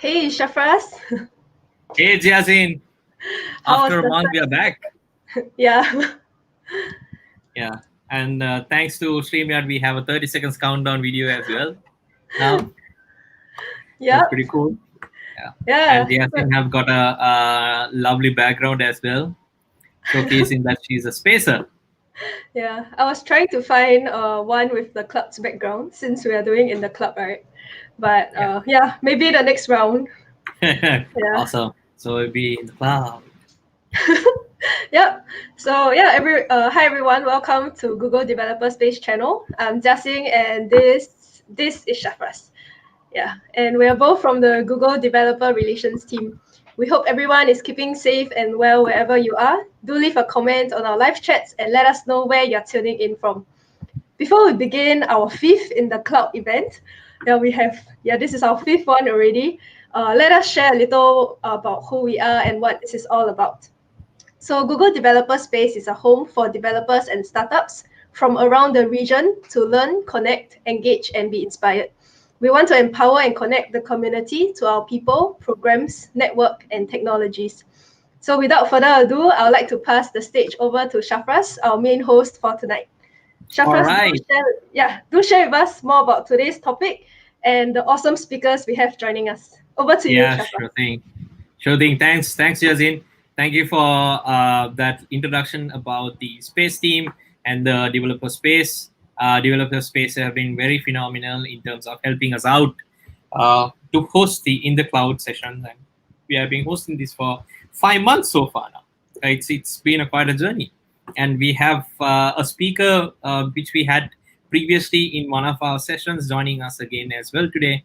Hey, Shafras. Hey, Jiazin. After a month, we are back. Yeah. Yeah. And thanks to StreamYard, we have a 30 seconds countdown video as well. Now, Yeah. that's pretty cool. Yeah. Yeah. And Jiazin have got a lovely background as well, showcasing that she's a spacer. Yeah. I was trying to find one with the club's background since we are doing in the club, right? But yeah, maybe the next round. Yeah. Yeah. Awesome. So it'll be in the cloud. Yep. So yeah, hi everyone. Welcome to Google Developer Space channel. I'm Jiaxing and this is Shafras. Yeah, and we are both from the Google Developer Relations team. We hope everyone is keeping safe and well wherever you are. Do leave a comment on our live chats and let us know where you're tuning in from. Before we begin our fifth in the cloud event, this is our fifth one already. Let us share a little about who we are and what this is all about. So Google Developer Space is a home for developers and startups from around the region to learn, connect, engage, and be inspired. We want to empower and connect the community to our people, programs, network, and technologies. So without further ado, I would like to pass the stage over to Shafras, our main host for tonight. All Shafras, right. do share with us more about today's topic and the awesome speakers we have joining us. Over to you, Shafras. Sure thing. Sure thing. Thanks, Jiazin. Thank you for that introduction about the space team and the developer space. Developer space have been very phenomenal in terms of helping us out to host the in the cloud sessions, and we have been hosting this for 5 months so far now. It's been quite a journey, and we have a speaker which we had previously in one of our sessions joining us again as well today.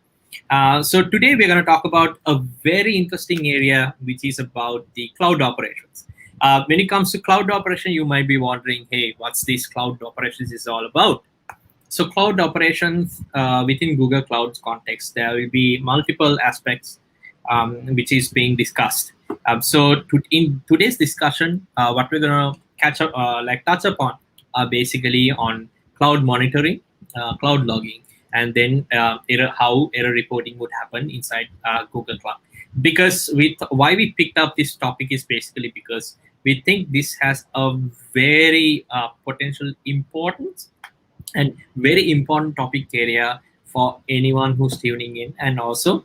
So today we're going to talk about a very interesting area, which is about the cloud operations. When it comes to cloud operation, you might be wondering, hey, what's this cloud operations is all about? So cloud operations within Google Cloud's context, there will be multiple aspects which is being discussed. In today's discussion, what we're going to touch upon basically on cloud monitoring, cloud logging, and then how error reporting would happen inside Google Cloud. Because why we picked up this topic is basically because we think this has a very potential importance and very important topic area for anyone who's tuning in, and also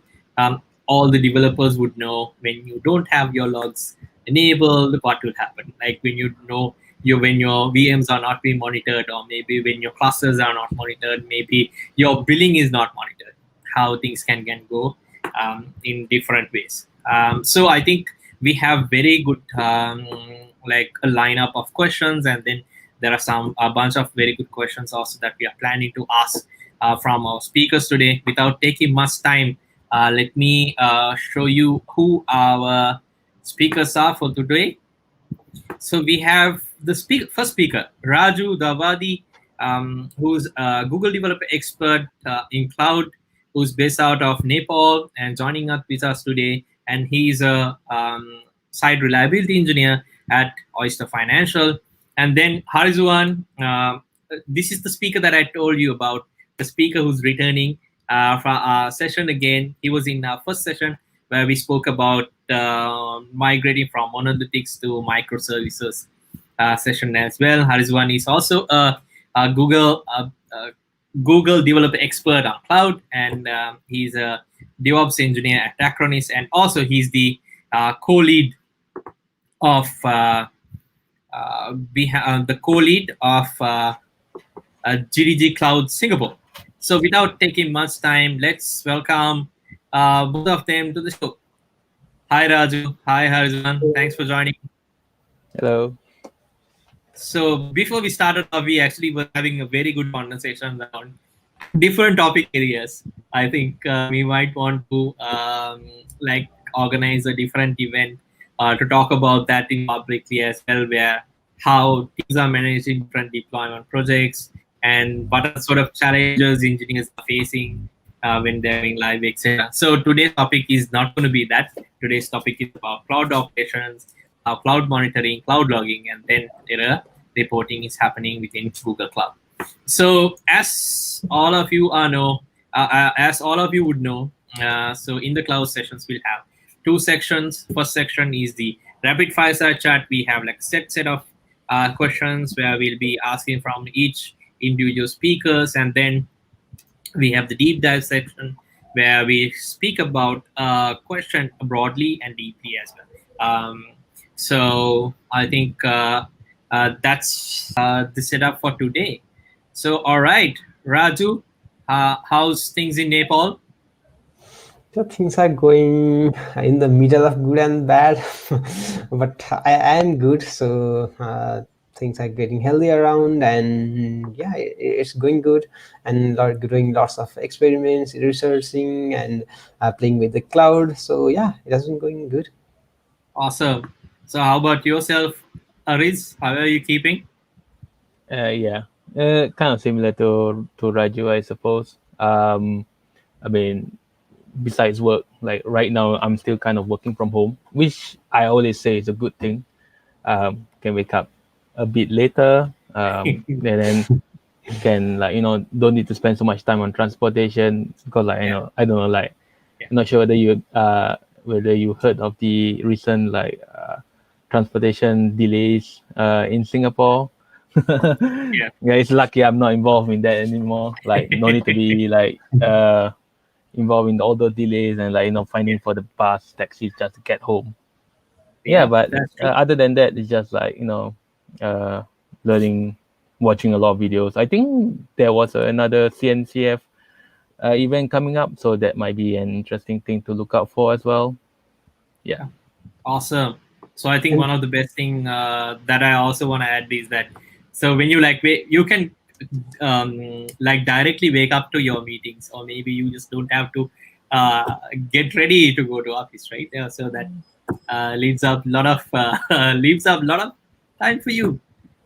all the developers would know when you don't have your logs enabled, what will happen. Like when when your VMs are not being monitored, or maybe when your clusters are not monitored, maybe your billing is not monitored, how things can go in different ways. So I think we have very good a lineup of questions, and then there are a bunch of very good questions also that we are planning to ask from our speakers today. Without taking much time, let me show you who our speakers are for today. So we have the first speaker, Raju Dawadi, who's a Google developer expert in cloud, who's based out of Nepal and joining us with us today. And he's a site reliability engineer at Oyster Financial. And then Hairizuan, this is the speaker that I told you about, the speaker who's returning for our session again. He was in our first session where we spoke about migrating from monolithics to microservices session as well. Hairizuan is also a Google developer expert on cloud, and he's a DevOps engineer at Acronis, and also he's the co-lead of GDG Cloud Singapore. So without taking much time, let's welcome both of them to the show. Hi Raju, hi Hairizuan, thanks for joining. Hello. So before we started, we actually were having a very good conversation around different topic areas. I think we might want to organize a different event to talk about that in publicly as well, where how teams are managing different deployment projects and what are sort of challenges engineers are facing when they're going live, etc. So today's topic is not going to be that. Today's topic is about cloud operations, cloud monitoring, cloud logging, and then error reporting is happening within Google Cloud. So as all of you would know, So in the cloud sessions, we'll have two sections. First section is the rapid fireside chat. We have like set of questions where we'll be asking from each individual speakers, and then we have the deep dive section where we speak about a question broadly and deeply as well. So I think that's the setup for today. So all right, Raju, how's things in Nepal? So things are going in the middle of good and bad, but I am good. So things are getting healthy around, and yeah, it's going good. And doing lots of experiments, researching, and playing with the cloud. So yeah, it has been going good. Awesome. So how about yourself, Ariz? How are you keeping? Yeah, kind of similar to Raju, I suppose. I mean, besides work, like right now, I'm still kind of working from home, which I always say is a good thing. Can wake up a bit later, and then can like don't need to spend so much time on transportation because like Yeah, I don't know like yeah, I'm not sure whether you heard of the recent like transportation delays in Singapore. yeah. Yeah, it's lucky I'm not involved in that anymore. Like, no need to be like involved in all the delays and like Yeah, finding for the bus, taxis just to get home. Yeah, yeah, but that's true. other than that, it's just like uh, learning, watching a lot of videos. I think there was another CNCF event coming up, so that might be an interesting thing to look out for as well. Yeah. Awesome. So I think And one of the best thing that I also want to add is that so when you like you can like directly wake up to your meetings, or maybe you just don't have to get ready to go to office, right? Yeah, so that leaves up a lot of leaves up a lot of time for you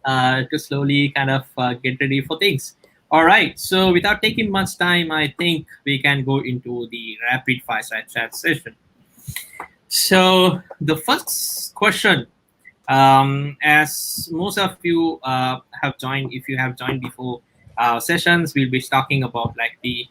to slowly kind of get ready for things. All right. So without taking much time, I think we can go into the rapid fireside chat session. So the first question, as most of you have joined, if you have joined before sessions, we'll be talking about like the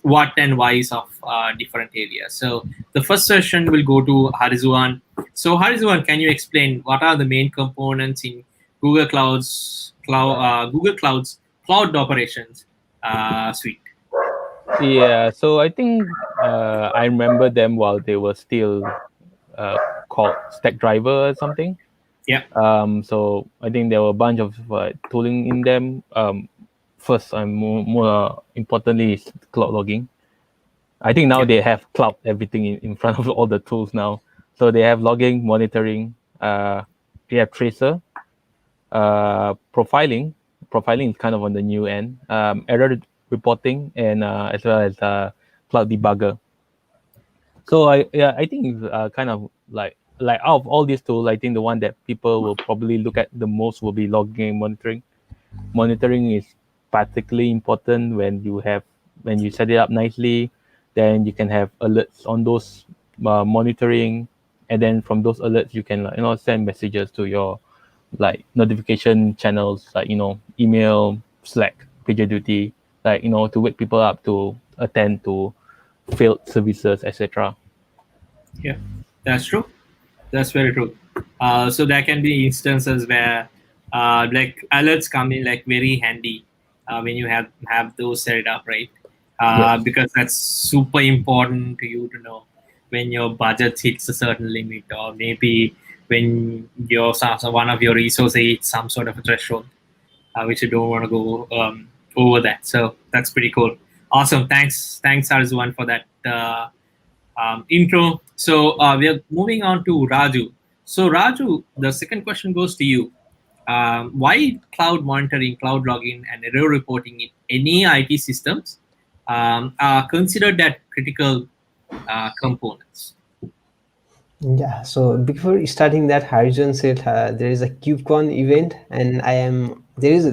what and whys of different areas. So the first session will go to Hairizuan. So Hairizuan, can you explain what are the main components in Google Cloud's cloud operations suite? Yeah, so I think I remember them while they were still uh, called Stack Driver or something. Yeah, So I think there were a bunch of tooling in them. First, and more importantly, is cloud logging. I think now yeah, they have cloud everything in front of all the tools now. So they have logging, monitoring, they have tracer, profiling. Profiling is kind of on the new end. Error reporting and as well as cloud debugger. So I think it's kind of like out of all these tools, I think the one that people will probably look at the most will be logging and monitoring. Monitoring is particularly important when you set it up nicely, then you can have alerts on those monitoring, and then from those alerts you can send messages to your like notification channels like email, Slack, PagerDuty, like to wake people up to attend to failed services, etc. yeah. That's true. That's very true. So there can be instances where like alerts come in like very handy when you have those set up, right? Yes. Because that's super important to you to know when your budget hits a certain limit, or maybe when your so one of your resources hits some sort of a threshold, which you don't want to go over that. So that's pretty cool. Awesome. Thanks, Arzuan, for that intro. So we are moving on to Raju. So Raju, the second question goes to you. Why cloud monitoring, cloud logging, and error reporting in any IT systems are considered that critical components? yeah, so before starting that, Hairizuan said there is a KubeCon event, and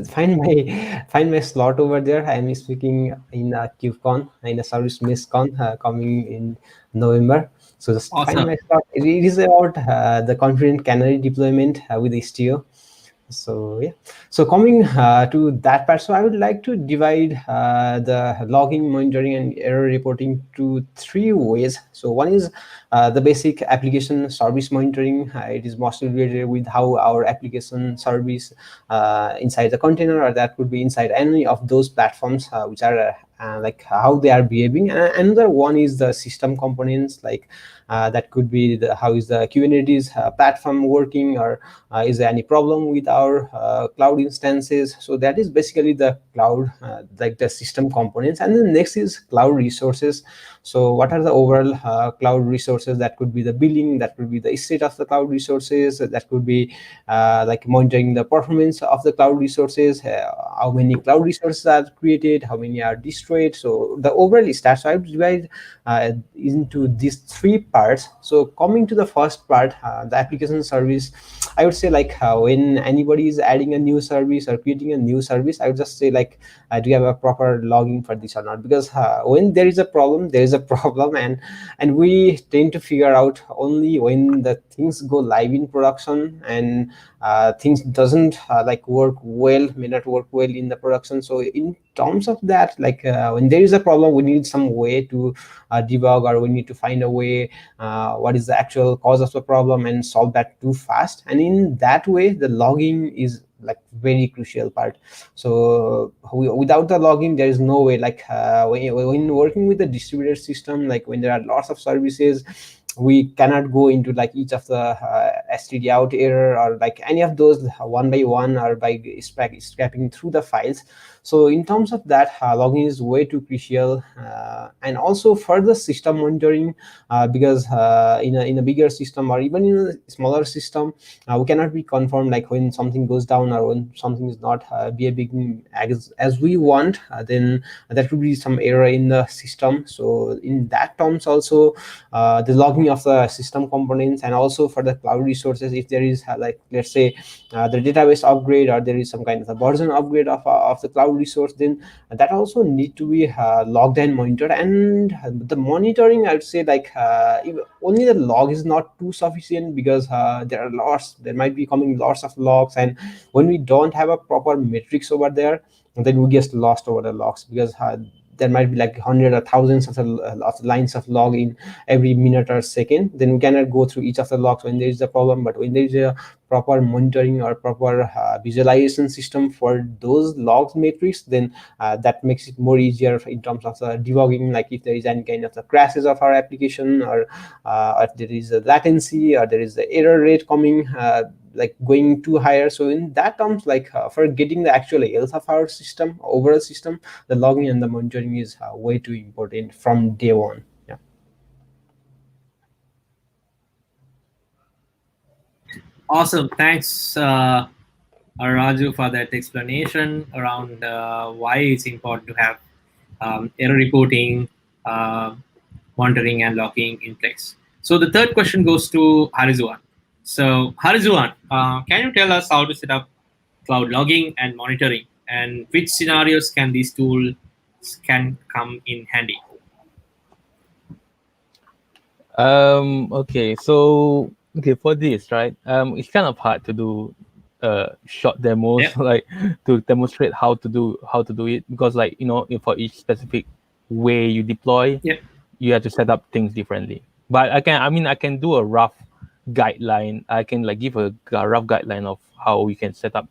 find my find my slot over there. I am speaking in a KubeCon in a service MESCon coming in November. So just find Awesome. my slot. It is about the confident canary deployment with Istio. So yeah, so coming to that part, so I would like to divide the logging, monitoring, and error reporting to three ways. So one is the basic application service monitoring. It is mostly related with how our application service inside the container, or that could be inside any of those platforms which are like how they are behaving. And another one is the system components, like that could be how is the Kubernetes platform working, or is there any problem with our cloud instances. So that is basically the cloud, like the system components. And then next is cloud resources. So what are the overall cloud resources? That could be the billing, that could be the state of the cloud resources, that could be like monitoring the performance of the cloud resources, how many cloud resources are created, how many are destroyed. So the overall stats, so I would divide into these three parts. So coming to the first part, the application service, I would say like when anybody is adding a new service or creating a new service, I would just say like, do you have a proper logging for this or not? Because when there is a problem, there is a problem, and we tend to figure out only when the things go live in production, and things doesn't like work well, may not work well in the production. So in terms of that, like when there is a problem, we need some way to debug, or we need to find a way what is the actual cause of the problem and solve that too fast. And in that way, the logging is like very crucial part. So without the logging, there is no way, like when working with the distributed system, like when there are lots of services, we cannot go into like each of the std out error, or like any of those one by one, or by scraping through the files. So in terms of that, logging is way too crucial. And also for the system monitoring, because in a bigger system, or even in a smaller system, we cannot be confirmed like when something goes down, or when something is not behaving as we want, then there could be some error in the system. So in that terms also, the logging of the system components, and also for the cloud resources, if there is like, let's say the database upgrade, or there is some kind of a version upgrade of the cloud resource, then that also need to be logged and monitored. And the monitoring, I would say like if only the log is not too sufficient, because there might be coming lots of logs, and when we don't have a proper metrics over there, then we get lost over the logs, because there might be like hundreds or thousands of the lines of log in every minute or second. Then we cannot go through each of the logs when there is a problem. But when there is a proper monitoring or proper visualization system for those logs metrics, then that makes it more easier in terms of the debugging, like if there is any kind of the crashes of our application, or if there is a latency, or there is the error rate coming like going too higher. So in that terms, like for getting the actual health of our system, overall system, the logging and the monitoring is way too important from day one. Yeah. Awesome. Thanks, Raju, for that explanation around why it's important to have error reporting, uh, monitoring, and logging in place. So the third question goes to Hairizuan. So Hairizuan, can you tell us how to set up cloud logging and monitoring, and which scenarios can these tools can come in handy? Okay, so for this, right? It's kind of hard to do short demos Yep. like to demonstrate how to do it, because like for each specific way you deploy, Yep. you have to set up things differently. But I can do a rough guideline. I can like give a rough guideline of how we can set up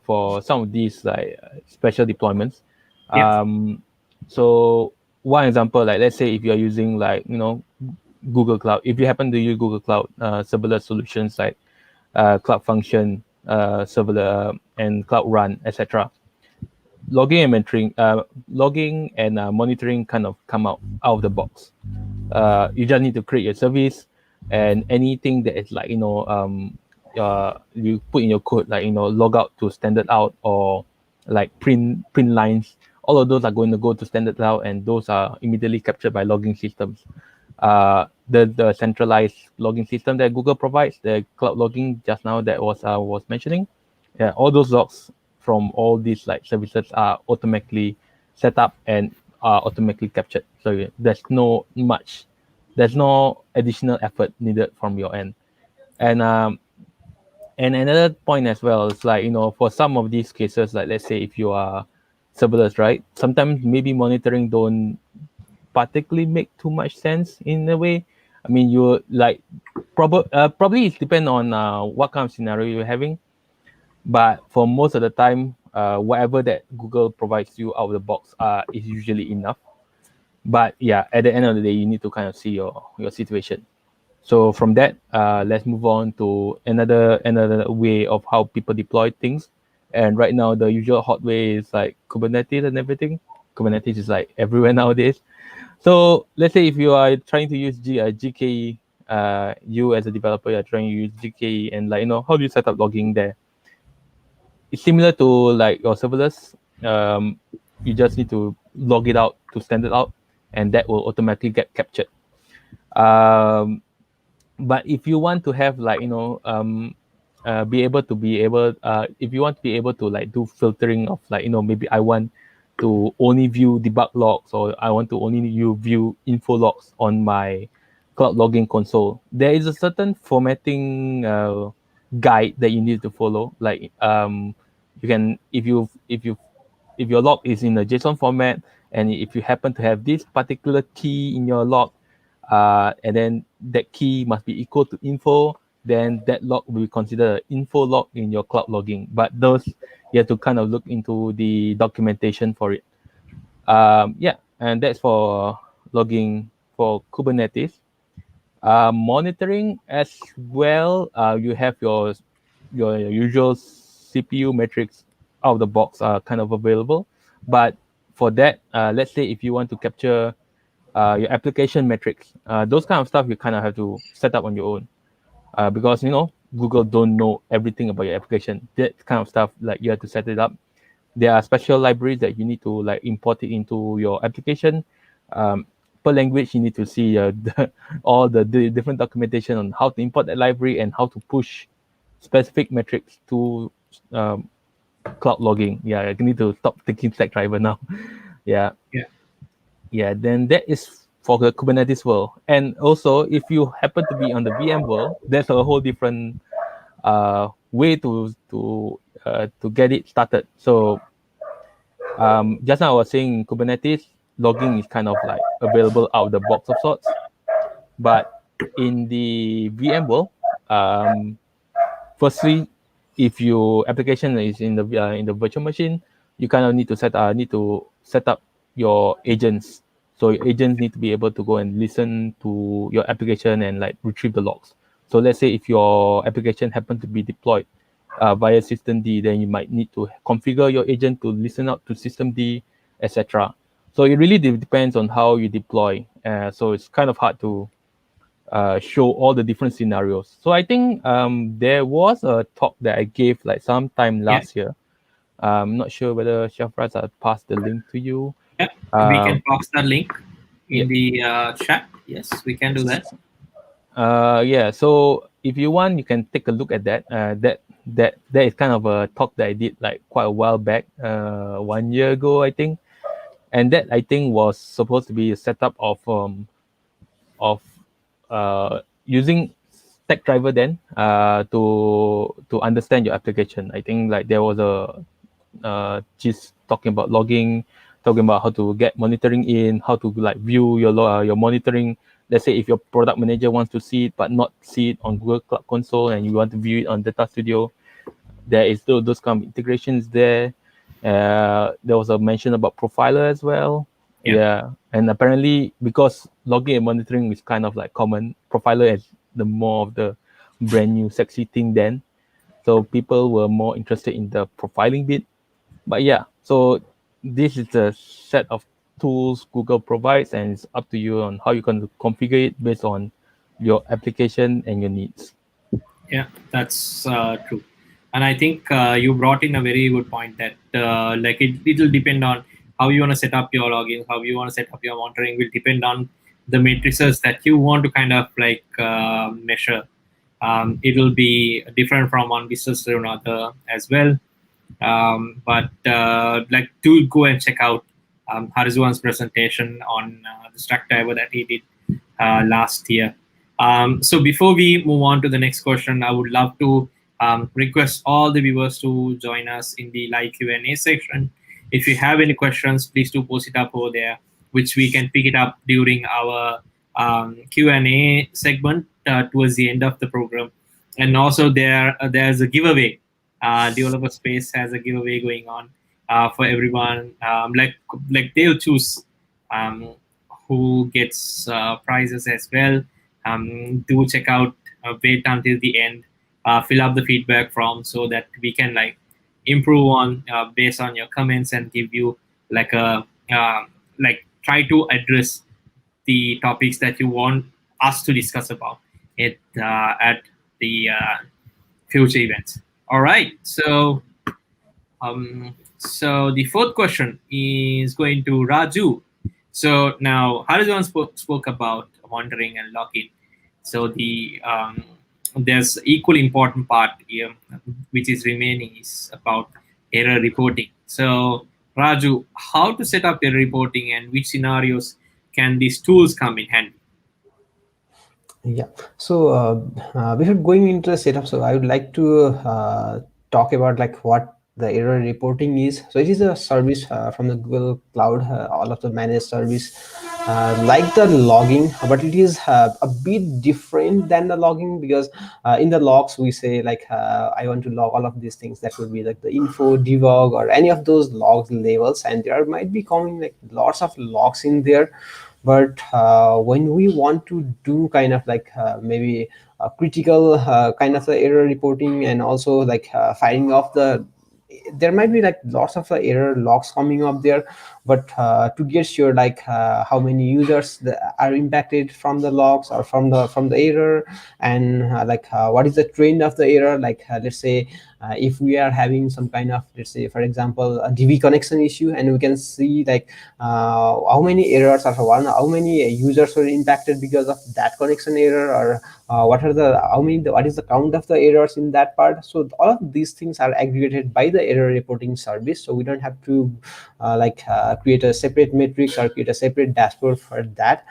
for some of these like special deployments. Yep. So one example, like let's say if you're using like Google Cloud, if you happen to use Google Cloud serverless solutions like Cloud Function, serverless, and Cloud Run, etc. Logging and monitoring kind of come out of the box. You just need to create your service, and anything that is like you put in your code, like log out to standard out, or like print lines. All of those are going to go to standard out, and those are immediately captured by logging systems. The centralized logging system that Google provides, the cloud logging just now that was mentioning, yeah, all those logs from all these like services are automatically set up and are automatically captured. So there's no additional effort needed from your end. And And another point as well is like, for some of these cases, like let's say if you are serverless, right? Sometimes maybe monitoring don't particularly make too much sense in a way. I mean, you like probably it depends on what kind of scenario you're having. But for most of the time, whatever that Google provides you out of the box is usually enough. But yeah, at the end of the day, you need to kind of see your situation. So from that, let's move on to another way of how people deploy things. And right now, the usual hot way is like Kubernetes and everything. Kubernetes is like everywhere nowadays. So let's say if you are trying to use GKE, you as a developer, you're trying to use GKE, and like how do you set up logging there? It's similar to like your serverless. You just need to log it out to standard out, and that will automatically get captured. But if you want to have like if you want to be able to like do filtering of like maybe I want to only view debug logs, or I want to only view info logs on my cloud logging console, there is a certain formatting guide that you need to follow. Like you can if your log is in a JSON format, and if you happen to have this particular key in your log, and then that key must be equal to info, then that log will be considered an info log in your cloud logging. But those, you have to kind of look into the documentation for it. Yeah, and that's for logging for Kubernetes. Monitoring as well, you have your usual CPU metrics out of the box are kind of available. But for that, let's say if you want to capture your application metrics, those kind of stuff you kind of have to set up on your own, because Google don't know everything about your application. That kind of stuff, like, you have to set it up. There are special libraries that you need to like import it into your application. Per language, you need to see all the different documentation on how to import that library and how to push specific metrics to cloud logging. Yeah, I need to stop taking Stackdriver now. Yeah. Yeah, then that is for the Kubernetes world. And also, if you happen to be on the VM world, there's a whole different way to get it started. So just now I was saying Kubernetes logging is kind of like available out of the box of sorts. But in the VM world, firstly, if your application is in the virtual machine, you kind of need to set up your agents. So your agents need to be able to go and listen to your application and like retrieve the logs. So let's say if your application happen to be deployed via system D, then you might need to configure your agent to listen out to system D, etc. So it really depends on how you deploy. So it's kind of hard to show all the different scenarios. So I think there was a talk that I gave like sometime last year. I'm not sure whether Shafraz passed the link to you. Yeah, we can post that link in the chat. Yes, we can do that. Yeah, so if you want, you can take a look at that. That is kind of a talk that I did like quite a while back, 1 year ago, I think. And that, I think, was supposed to be a setup of using Stackdriver then to understand your application. I think like there was just talking about logging, talking about how to get monitoring in, how to like view your monitoring. Let's say if your product manager wants to see it but not see it on Google Cloud Console, and you want to view it on Data Studio, there is those kind of integrations there. There was a mention about Profiler as well. Yeah. And apparently, because logging and monitoring is kind of like common, Profiler is the more of the brand new sexy thing then. So people were more interested in the profiling bit. But yeah, so this is a set of tools Google provides, and it's up to you on how you can configure it based on your application and your needs. Yeah, that's true. And I think you brought in a very good point that like it'll depend on how you want to set up your login, how you want to set up your monitoring will depend on the matrices that you want to kind of like measure. It'll be different from one business to another as well. But like, do go and check out Hairizuan's presentation on the Stackdriver that he did last year. So before we move on to the next question, I would love to request all the viewers to join us in the live Q&A section. If you have any questions, please do post it up over there, which we can pick it up during our Q&A segment towards the end of the program. And also there's a giveaway. Developer Space has a giveaway going on for everyone. Like they'll choose who gets prizes as well. Do check out, wait until the end, fill up the feedback form so that we can like improve on based on your comments and give you like a like try to address the topics that you want us to discuss about it at the future events. All right, so the fourth question is going to Raju. So now Hairizuan spoke about monitoring and login. So there's equally important part here, which is remaining, is about error reporting. So Raju, how to set up error reporting and which scenarios can these tools come in handy? Yeah. So before going into the setup, so I would like to talk about like what the error reporting is. So it is a service from the Google Cloud, all of the managed service, like the logging, but it is a bit different than the logging, because in the logs we say like I want to log all of these things. That would be like the info, debug, or any of those logs labels, and there might be coming like lots of logs in there. But when we want to do kind of like maybe a critical kind of the error reporting, and also like firing off the, there might be like lots of error logs coming up there, but to get sure like how many users are impacted from the logs or from the error, and like what is the trend of the error, like let's say if we are having some kind of, let's say for example, a DB connection issue, and we can see like how many errors or how many users were impacted because of that connection error, or what are the what is the count of the errors in that part. So all of these things are aggregated by the error reporting service, so we don't have to create a separate matrix or create a separate dashboard for that.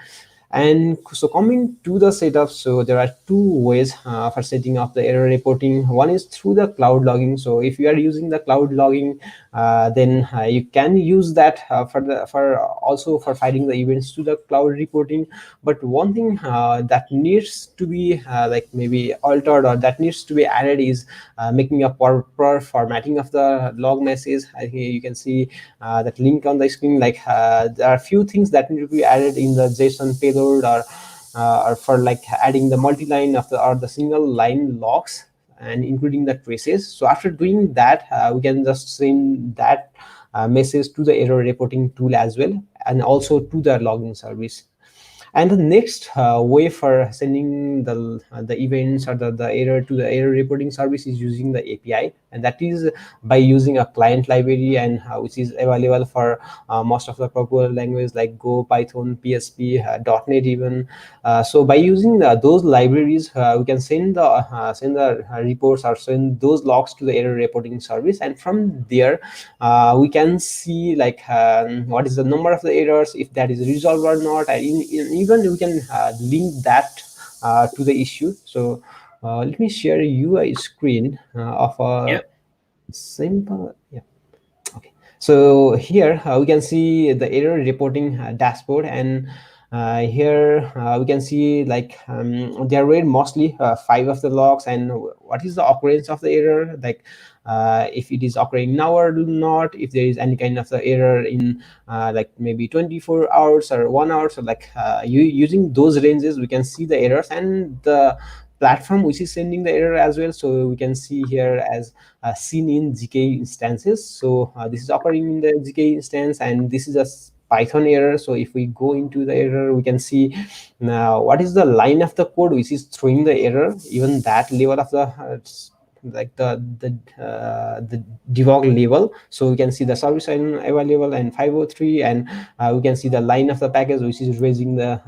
And so coming to the setup, so there are two ways for setting up the error reporting. One is through the cloud logging. So if you are using the cloud logging, then you can use that for also for filing the events to the cloud reporting. But one thing that needs to be like maybe altered, or that needs to be added, is making a proper formatting of the log message. I think you can see that link on the screen. Like there are a few things that need to be added in the JSON payload, or for like adding the multi-line of the or the single line logs, and including the traces. So after doing that, we can just send that message to the error reporting tool as well, and also to the logging service. And the next way for sending the events or the error to the error reporting service is using the API, and that is by using a client library, and which is available for most of the popular languages like Go, Python, PHP, .NET even. So by using those libraries, we can send the reports or send those logs to the error reporting service, and from there we can see like what is the number of the errors, if that is resolved or not, and even we can link that to the issue. So let me share you a screen of a Yep. simple, yeah. Okay, so here we can see the error reporting dashboard, and here we can see like there were mostly 5 of the logs, and what is the occurrence of the error, like if it is occurring now or not, if there is any kind of the error in like maybe 24 hours or 1 hour. So like using those ranges, we can see the errors and the platform which is sending the error as well. So we can see here as seen in GK instances. So this is occurring in the GK instance, and this is a Python error. So if we go into the error, we can see now what is the line of the code which is throwing the error, even that level of the like the debug level. So we can see the service line available and 503, and we can see the line of the package which is raising the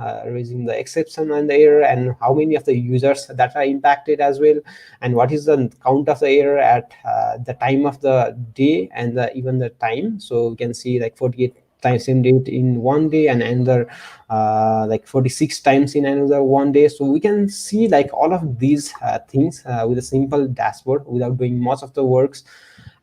exception and the error, and how many of the users that are impacted as well, and what is the count of the error at the time of the day, and even the time. So we can see like 48 same date in one day, and another like 46 times in another one day. So we can see like all of these things with a simple dashboard without doing much of the works.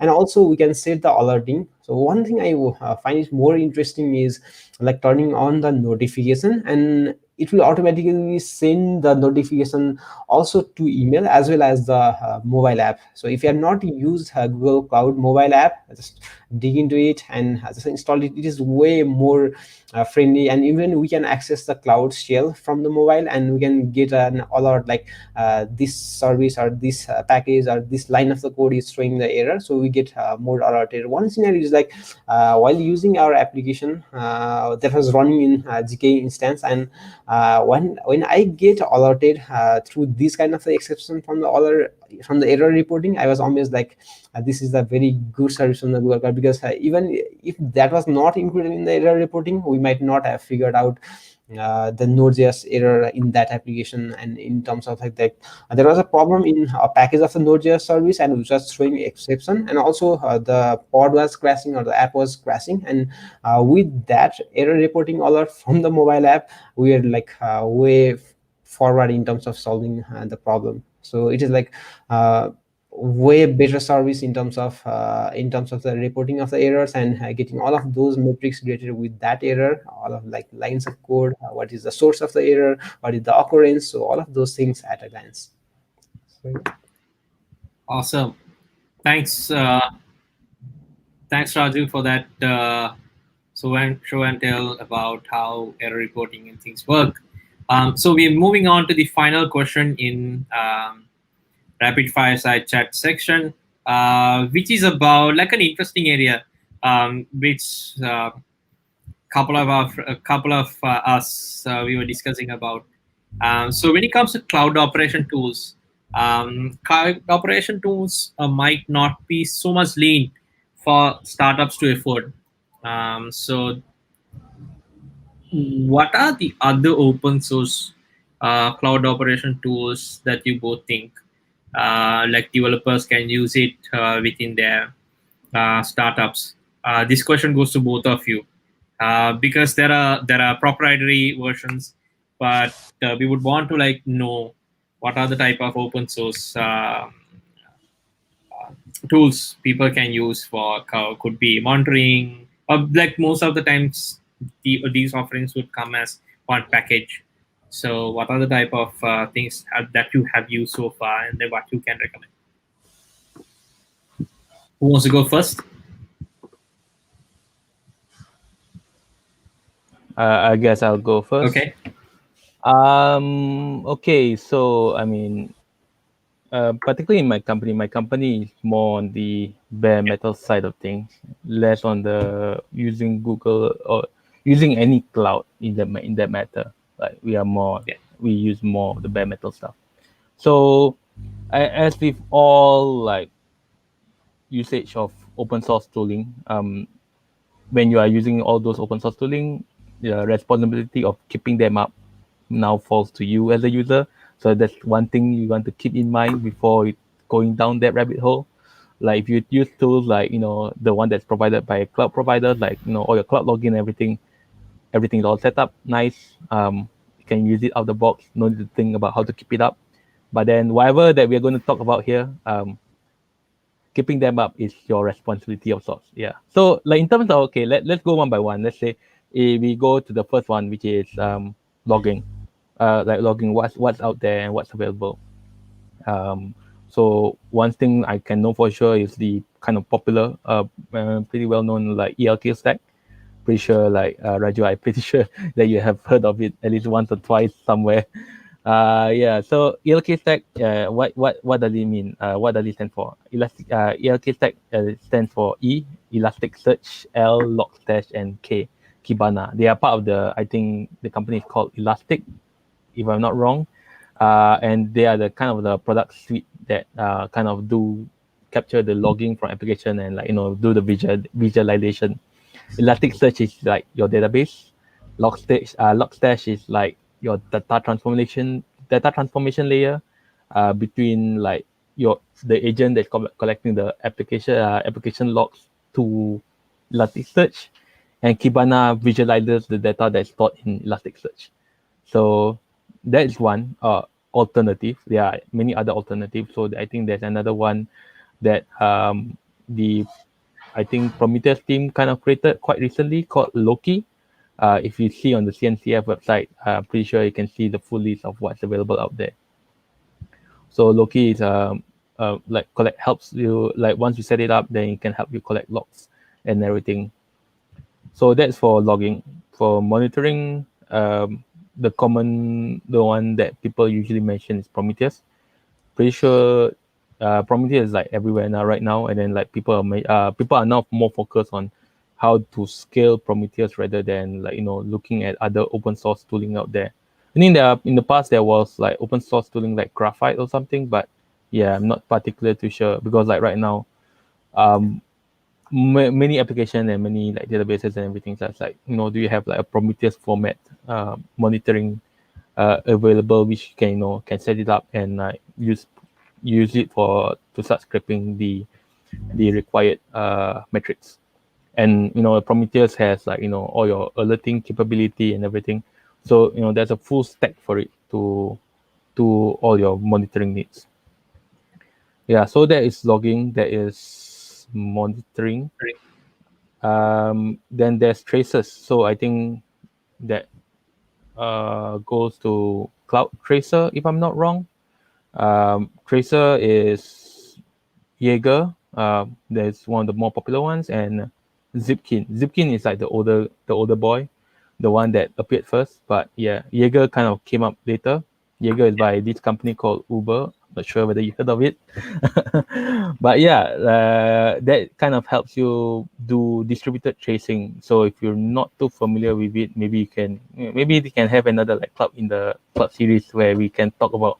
And also we can set the alerting. So one thing I find it more interesting is like turning on the notification, and it will automatically send the notification also to email as well as the mobile app. So if you have not used Google Cloud mobile app, just dig into it and just install it. It is way more friendly, and even we can access the cloud shell from the mobile, and we can get an alert like this service or this package or this line of the code is showing the error, so we get more alerted. One scenario is like while using our application that was running in GK instance, and when I get alerted through this kind of exception from the error reporting, I was almost like this is a very good service from the Google Cloud, because even if that was not included in the error reporting, we might not have figured out the Node.js error in that application. And in terms of like that, there was a problem in a package of the Node.js service, and which was showing exception, and also the pod was crashing or the app was crashing. And with that error reporting alert from the mobile app, we are like way forward in terms of solving the problem. So it is like way better service in terms of the reporting of the errors, and getting all of those metrics related with that error, all of like lines of code, what is the source of the error, what is the occurrence, so all of those things at a glance. So, Awesome. Thanks, thanks Raju for that show and tell about how error reporting and things work. So we're moving on to the final question in rapid fireside chat section, which is about like an interesting area, which couple of us we were discussing about. So when it comes to cloud operation tools, cloud operation tools might not be so much lean for startups to afford. So what are the other open source cloud operation tools that you both think like developers can use it within their startups? This question goes to both of you because there are proprietary versions, but we would want to like know what are the type of open source tools people can use for could be monitoring, or like most of the times these offerings would come as one package. So what are the type of things that you have used so far, and then what you can recommend? Who wants to go first? I guess I'll go first. Okay. Okay, so I mean, particularly in my company is more on the bare metal side of things, less on the using Google or using any cloud in that matter. Like we use more of the bare metal stuff. So as with all like usage of open source tooling, when you are using all those open source tooling, the responsibility of keeping them up now falls to you as a user. So that's one thing you want to keep in mind before going down that rabbit hole. Like if you use tools like the one that's provided by a cloud provider, like all your cloud login, everything's all set up nice. You can use it out of the box. No need to think about how to keep it up. But then whatever that we're going to talk about here, keeping them up is your responsibility of sorts. Yeah. So like in terms of let's go one by one. Let's say if we go to the first one, which is logging. Like logging what's out there and what's available. So one thing I can know for sure is the kind of popular, pretty well known like ELK stack. Pretty sure like Raju, I'm pretty sure that you have heard of it at least once or twice somewhere. Yeah. So ELK stack, what does it mean? What does it stand for? ELK stack stands for E, Elasticsearch, L, Logstash, and K, Kibana. They are part of I think the company is called Elastic, if I'm not wrong, and they are the kind of the product suite that kind of do capture the logging from application and like do the visualization. Elasticsearch is like your database. Logstash is like your data transformation layer between like the agent that's collecting the application logs to Elasticsearch. and Kibana visualizes the data that's stored in Elasticsearch. So that is one alternative. There are many other alternatives. So I think there's another one that the I think Prometheus team kind of created quite recently called Loki. If you see on the CNCF website, I'm pretty sure you can see the full list of what's available out there. So Loki is like helps you, like once you set it up, then it can help you collect logs and everything. So that's for logging. For monitoring, the one that people usually mention is Prometheus. Pretty sure Prometheus is like everywhere now right now, and then like people are now more focused on how to scale Prometheus rather than like looking at other open source tooling out there. I think in the past there was like open source tooling like Graphite or something, but yeah, I'm not particularly too sure because like right now, many applications and many like databases and everything. So it's like do you have like a Prometheus format monitoring available, which can set it up and use it to start scraping the required metrics. And Prometheus has like all your alerting capability and everything. So there's a full stack for it to all your monitoring needs. Yeah, so there is logging, there is monitoring. Then there's traces. So I think that goes to Cloud Tracer, if I'm not wrong. Tracer is Jaeger. There's one of the more popular ones, and Zipkin. Zipkin is like the older boy, the one that appeared first. But yeah, Jaeger kind of came up later. Jaeger is by this company called Uber. Not sure whether you heard of it. But yeah, that kind of helps you do distributed tracing. So if you're not too familiar with it, maybe we can have another like club in the club series where we can talk about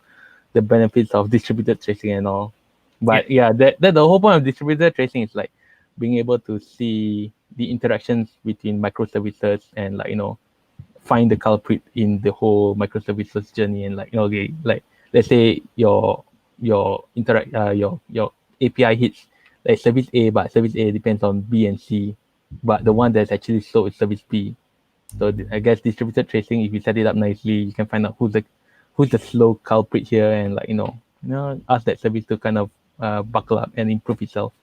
the benefits of distributed tracing and all. But yeah, that the whole point of distributed tracing is like being able to see the interactions between microservices and like find the culprit in the whole microservices journey, and like okay, like let's say your API hits like service A, but service A depends on B and C, but the one that's actually slow is service B. So I guess distributed tracing, if you set it up nicely, you can find out who's the slow culprit here, and like ask that service to kind of buckle up and improve itself.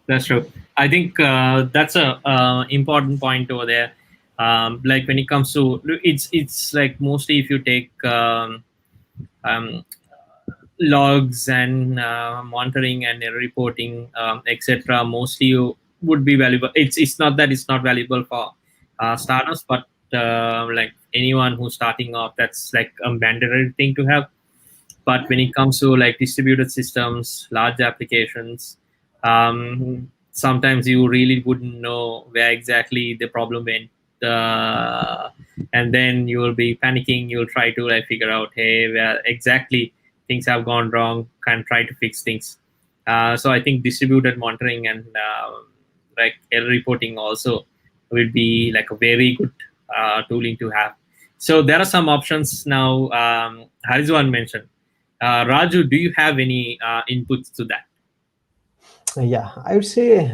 That's true. I think that's a important point over there. Like when it comes to it's like mostly if you take logs and monitoring and reporting, etc. Mostly you would be valuable. It's not that it's not valuable for startups, but like anyone who's starting off, that's like a mandatory thing to have. But when it comes to like distributed systems, large applications, sometimes you really wouldn't know where exactly the problem went, and then you will be panicking. You'll try to like figure out, hey, where exactly things have gone wrong, and try to fix things. So I think distributed monitoring and like error reporting also will be like a very good tooling to have. So there are some options now. Hairizuan mentioned. Raju, do you have any inputs to that? Yeah, I would say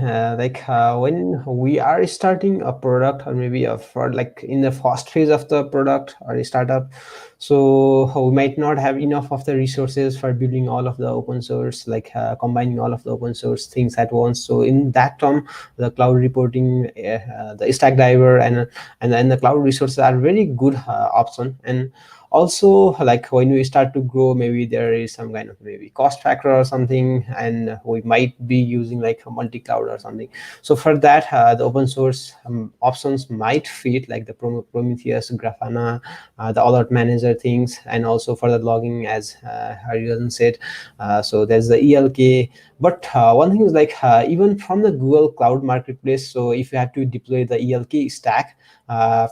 when we are starting a product, or maybe for like in the first phase of the product or a startup, so we might not have enough of the resources for building all of the open source, like combining all of the open source things at once. So in that term, the cloud reporting, the Stackdriver, and the cloud resources are very good option. And also, like when we start to grow, maybe there is some kind of maybe cost factor or something, and we might be using like a multi-cloud or something. So for that, the open source options might fit, like the Prometheus, Grafana, the alert manager things, and also for the logging, as Hairizuan said. So there's the ELK. But one thing is like even from the Google Cloud Marketplace, so if you have to deploy the ELK stack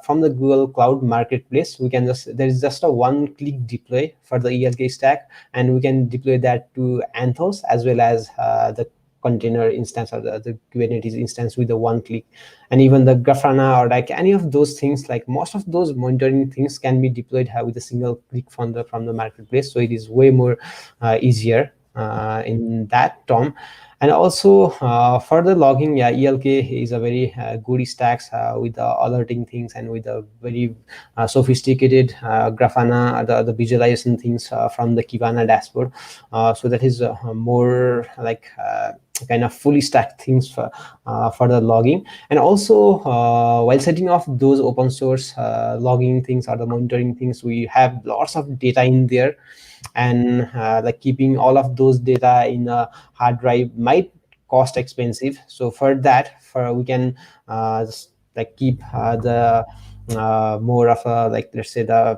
from the Google Cloud Marketplace, we can there is just a one-click deploy for the ELK stack, and we can deploy that to Anthos as well as the container instance or the Kubernetes instance with the one click. And even the Grafana or like any of those things, like most of those monitoring things can be deployed with a single click from the marketplace. So it is way more easier in that term. And also for the logging, yeah, ELK is a very good stacks with the alerting things and with the very sophisticated Grafana, the visualization things from the Kibana dashboard. So that is more like kind of fully stacked things for the logging. And also while setting off those open source logging things or the monitoring things, we have lots of data in there, and like keeping all of those data in a hard drive might cost expensive. So for that, we can just like keep the more of a, like, let's say the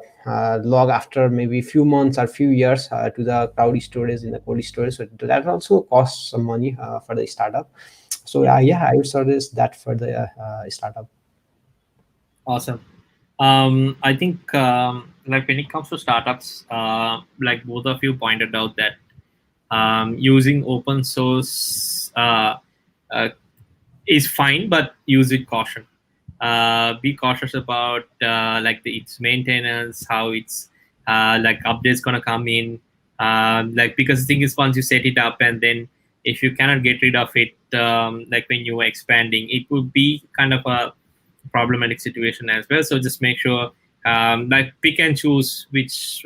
log after maybe few months or few years to the cloud storage in the cold storage. So that also costs some money for the startup. So yeah, I would suggest that for the startup. Awesome. I think like when it comes to startups, like both of you pointed out that using open source is fine, but use it caution. Be cautious about like its maintenance, how it's like updates gonna come in. Like, because the thing is, once you set it up, and then if you cannot get rid of it, like when you are expanding, it would be kind of a problematic situation as well. So just make sure like pick and choose which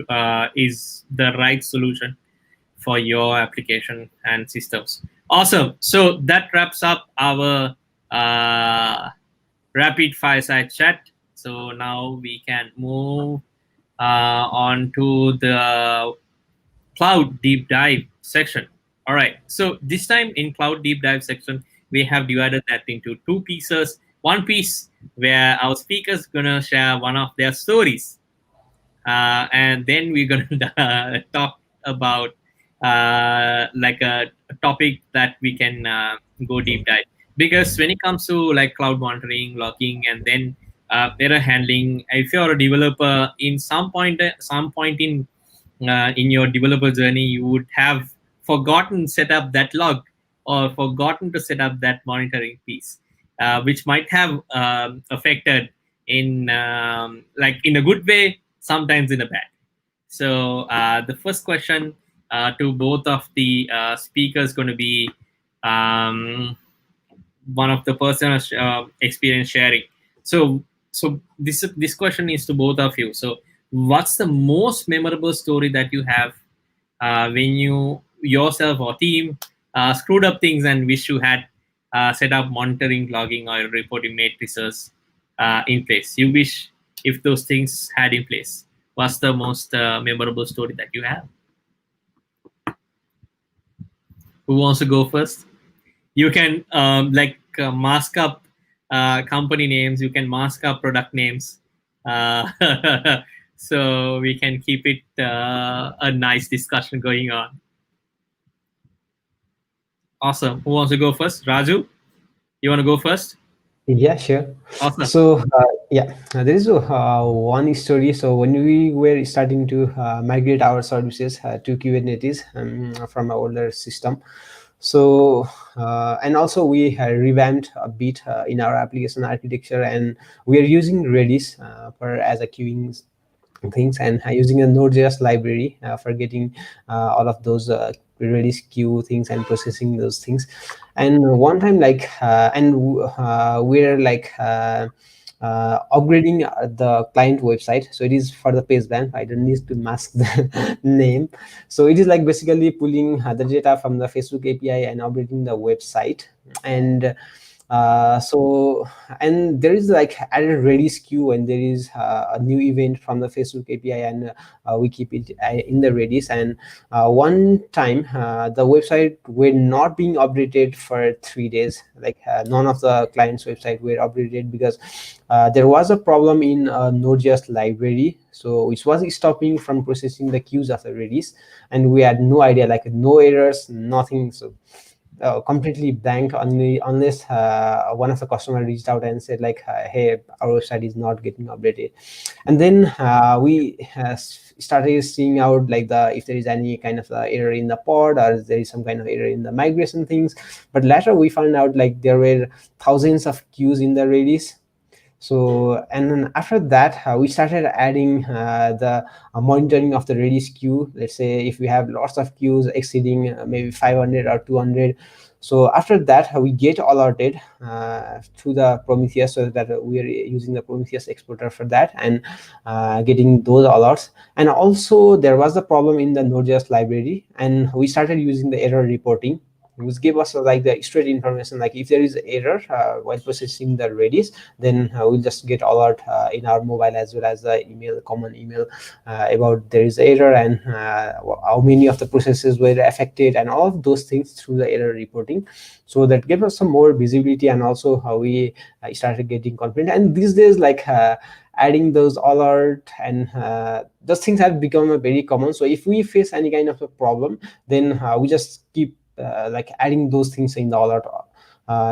is the right solution for your application and systems. Awesome. So that wraps up our rapid fireside chat. So now we can move on to the cloud deep dive section. All right. So this time in cloud deep dive section, we have divided that into two pieces. One piece where our speakers gonna share one of their stories, and then we're gonna talk about like a topic that we can go deep dive. Because when it comes to like cloud monitoring, logging, and then error handling, if you're a developer, in some point in your developer journey, you would have forgotten set up that log or forgotten to set up that monitoring piece, which might have affected in like in a good way, sometimes in a bad. So the first question to both of the speakers going to be one of the personal experience sharing. So this question is to both of you. So what's the most memorable story that you have when you yourself or team screwed up things and wish you had set up monitoring, logging, or reporting matrices in place? You wish if those things had in place. What's the most memorable story that you have? Who wants to go first? You can mask up company names. You can mask up product names. So we can keep it a nice discussion going on. Awesome. Who wants to go first? Raju, you want to go first? Yeah, sure. Awesome. So yeah, there is one story. So when we were starting to migrate our services to Kubernetes from our older system, so and also we revamped a bit in our application architecture, and we are using Redis for as a queuing things, and using a Node.js library for getting all of those Redis queue things and processing those things. And one time, like we're like upgrading the client website. So it is for the page bank. I don't need to mask the name. So it is like basically pulling the data from the Facebook API and upgrading the website. And so, and there is like added Redis queue, and there is a new event from the Facebook API, and we keep it in the Redis. And one time the website were not being updated for 3 days. Like none of the clients website were updated because there was a problem in Node.js library, so which was stopping from processing the queues of the Redis, and we had no idea, like no errors, nothing. So completely blank only unless one of the customer reached out and said like, hey, our website is not getting updated. And then we started seeing out like if there is any kind of error in the pod, or there is some kind of error in the migration things. But later we found out like there were thousands of queues in the Redis. So, and then after that, we started adding the monitoring of the Redis queue. Let's say if we have lots of queues exceeding maybe 500 or 200. So after that, we get alerted to the Prometheus, so that we are using the Prometheus exporter for that, and getting those alerts. And also there was a problem in the Node.js library, and we started using the error reporting, which gave us like the straight information, like if there is error while processing the Redis, then we'll just get alert in our mobile as well as the email, common email, about there is error, and how many of the processes were affected, and all of those things through the error reporting. So that gave us some more visibility, and also how we started getting confident. And these days, like adding those alert and those things have become very common. So if we face any kind of a problem, then we just keep like adding those things in the alert.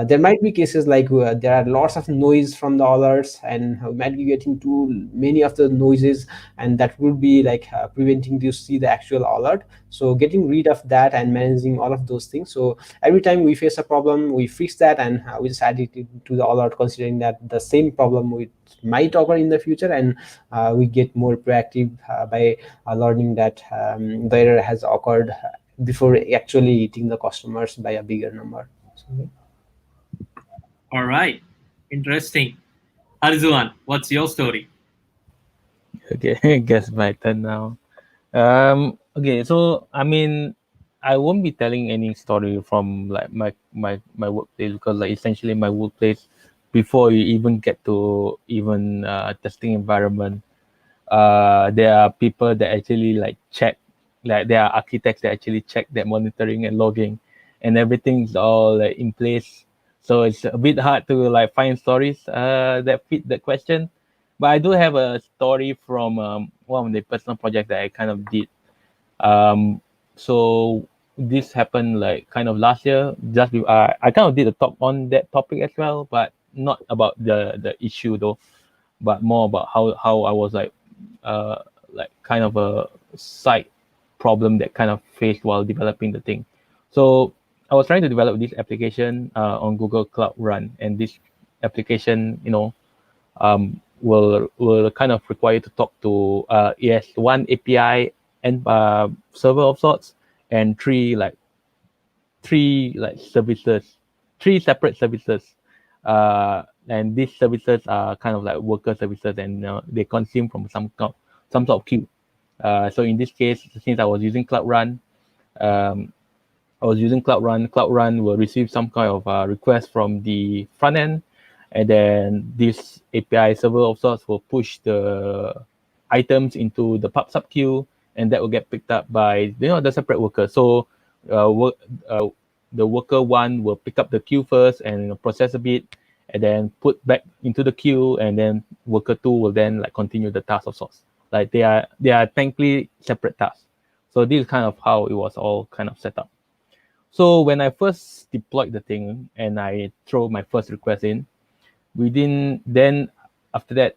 There might be cases like there are lots of noise from the alerts, and we might be getting too many of the noises, and that would be like preventing you to see the actual alert. So getting rid of that and managing all of those things. So every time we face a problem, we fix that, and we just add it to the alert, considering that the same problem might occur in the future, and we get more proactive by learning that the error has occurred before actually hitting the customers by a bigger number. So, All right. Interesting. Hairizuan, what's your story? Okay, I guess my turn now. Okay, so I mean, I won't be telling any story from like my workplace, because like essentially my workplace, before you even get to even testing environment, there are people that actually like check, like there are architects that actually check that monitoring and logging, and everything's all like in place. So it's a bit hard to like find stories that fit that question. But I do have a story from one of the personal projects that I kind of did. So this happened like kind of last year. I kind of did a talk on that topic as well, but not about the issue though, but more about how I was like kind of a side problem that kind of faced while developing the thing. So I was trying to develop this application on Google Cloud Run, and this application, will kind of require you to talk to yes, one API and server of sorts, and three services, three separate services. And these services are kind of like worker services, and they consume from some sort of queue. So in this case, since I was using Cloud Run, Cloud Run will receive some kind of request from the front end, and then this API server of sorts will push the items into the pub sub queue, and that will get picked up by the separate worker. So the worker one will pick up the queue first and process a bit, and then put back into the queue, and then worker two will then like continue the task of sorts. Like they are technically separate tasks. So this is kind of how it was all kind of set up. So when I first deployed the thing and I throw my first request in, then after that,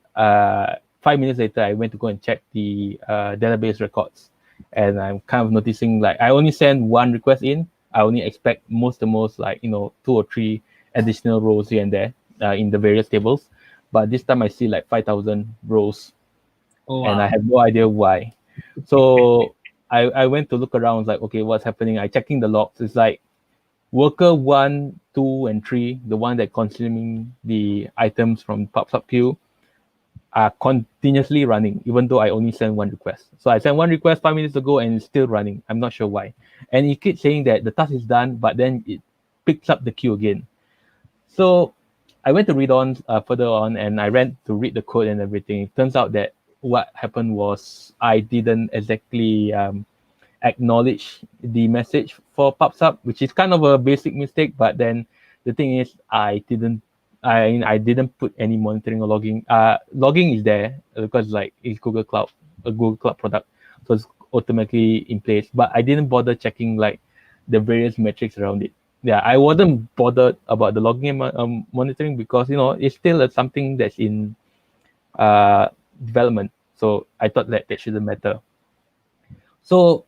5 minutes later, I went to go and check the database records, and I'm kind of noticing like I only send one request in. I only expect the most like 2 or 3 additional rows here and there in the various tables, but this time I see like 5,000 rows. Oh, and wow. I have no idea why. So I went to look around, like, okay, what's happening? I checking the logs. It's like worker 1, 2, and 3, the one that consuming the items from pub sub queue, are continuously running, even though I only sent one request. So I sent one request 5 minutes ago, and it's still running. I'm not sure why. And it keeps saying that the task is done, but then it picks up the queue again. So I went to read on further on, and I ran to read the code and everything. It turns out that what happened was I didn't exactly acknowledge the message for PubSub, which is kind of a basic mistake. But then the thing is, I didn't put any monitoring or logging. Logging is there because like it's a Google Cloud product, so it's automatically in place. But I didn't bother checking like the various metrics around it. Yeah, I wasn't bothered about the logging and monitoring, because it's still something that's in development. So I thought that shouldn't matter. So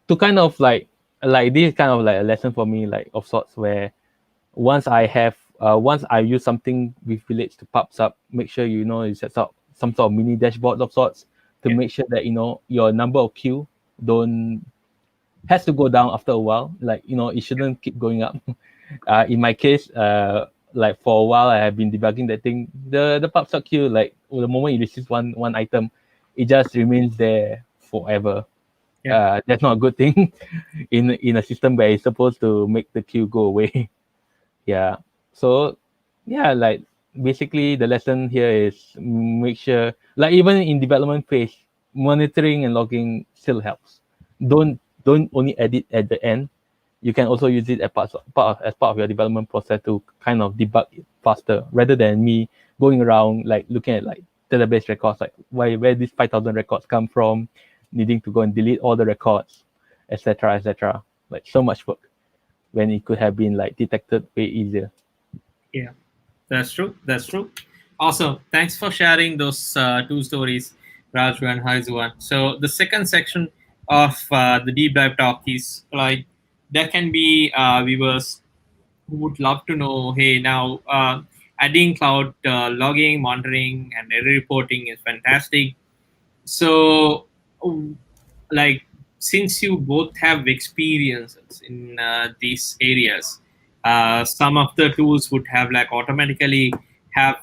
to kind of like this is kind of like a lesson for me, like of sorts, where once I use something which relates to PubSub, make sure you set up some sort of mini dashboard of sorts to make sure that your number of queue has to go down after a while. Like it shouldn't keep going up. In my case, like for a while, I have been debugging that thing. The PubSub queue, like the moment you receive one item, it just remains there forever. Yeah. That's not a good thing in a system where it's supposed to make the queue go away. Yeah. So yeah, like basically the lesson here is make sure, like even in development phase, monitoring and logging still helps. Don't only edit at the end. You can also use it as as part of your development process to kind of debug it faster, rather than me going around like looking at like database records, like where these 5,000 records come from, needing to go and delete all the records, etc., etc. Like so much work when it could have been like detected way easier. Yeah, that's true. That's true. Awesome. Thanks for sharing those two stories, Raju and Hairizuan. So the second section of the deep dive talk is like there can be viewers who would love to know, hey, now adding cloud logging, monitoring, and error reporting is fantastic. So, like, since you both have experiences in these areas, some of the tools would have like automatically have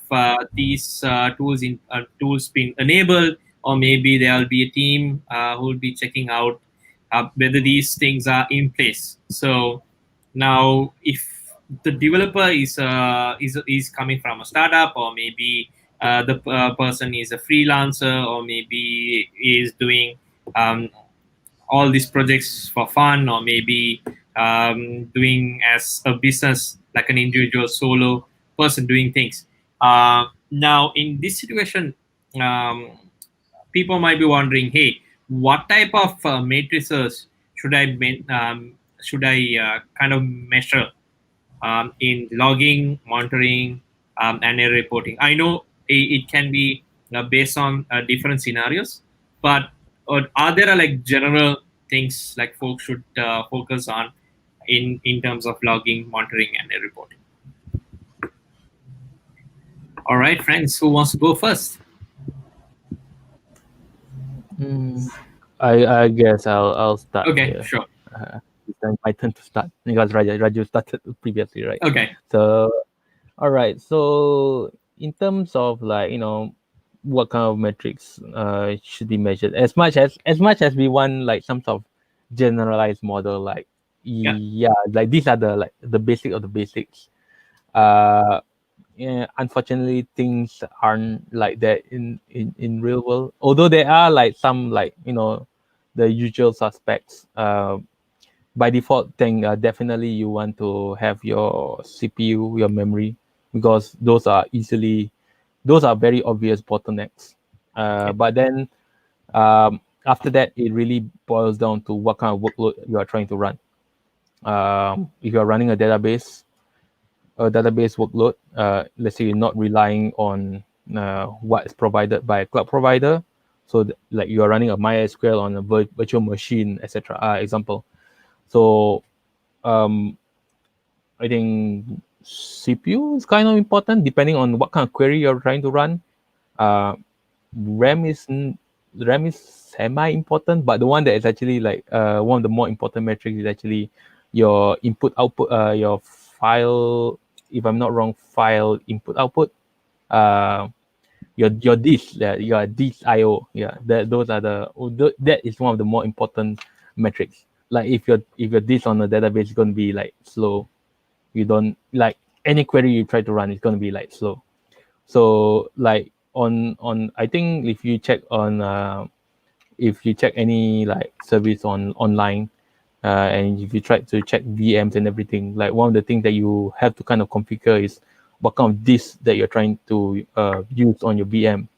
these tools being enabled, or maybe there will be a team who will be checking out whether these things are in place. So now, if the developer is coming from a startup, or maybe the person is a freelancer, or maybe is doing um, all these projects for fun, or maybe doing as a business, like an individual solo person doing things. Now, in this situation, um, people might be wondering, hey, what type of matrices should I kind of measure in logging, monitoring, and error reporting? I know it can be based on different scenarios, but are there like general things like folks should focus on in terms of logging, monitoring, and error reporting? All right, friends, who wants to go first? I guess I'll start Okay, here. sure. It's then my turn to start because Raju started previously, right? Okay. So all right. So in terms of like what kind of metrics should be measured, as much as we want like some sort of generalized model, like Yeah. yeah, like these are the like the basic of the basics. Uh, yeah, unfortunately, things aren't like that in real world. Although there are like some like the usual suspects. By default thing, definitely you want to have your CPU, your memory, because those are very obvious bottlenecks. Okay. But then after that, it really boils down to what kind of workload you are trying to run. If you are running a database workload, let's say you're not relying on what is provided by a cloud provider. So like you are running a MySQL on a virtual machine, etc. Example. So I think CPU is kind of important depending on what kind of query you're trying to run. Uh, RAM is RAM is semi important, but the one that is actually like one of the more important metrics is actually your input output, your file. If I'm not wrong, file input output. Uh, your disk, your disk IO. Yeah, those are that is one of the more important metrics. Like if your disk on the database is going to be like slow, you don't like any query you try to run is going to be like slow. So like on I think if you check any like service online, and if you try to check VMs and everything, like one of the things that you have to kind of configure is what kind of disk that you're trying to use on your VM.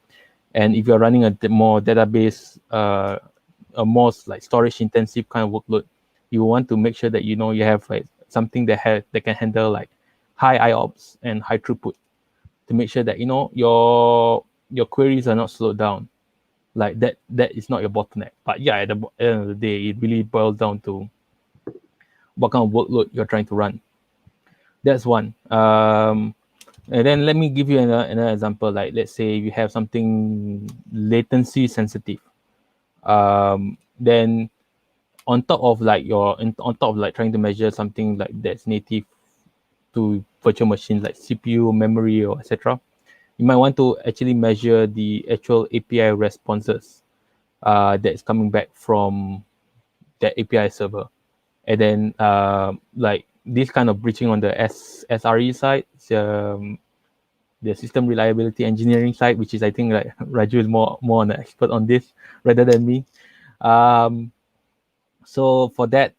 And if you're running more database, a more like storage intensive kind of workload, you want to make sure that you have like something that can handle like high IOPS and high throughput, to make sure that your queries are not slowed down. Like that is not your bottleneck. But yeah, at the end of the day, it really boils down to what kind of workload you're trying to run. That's one. And then let me give you another example. Like let's say you have something latency sensitive. Then on top of like trying to measure something like that's native to virtual machines like CPU, memory, or etc., you might want to actually measure the actual API responses that is coming back from that API server. And then like this kind of breaching on the SRE side, the system reliability engineering side, which is I think like Raju is more an expert on this rather than me. So for that,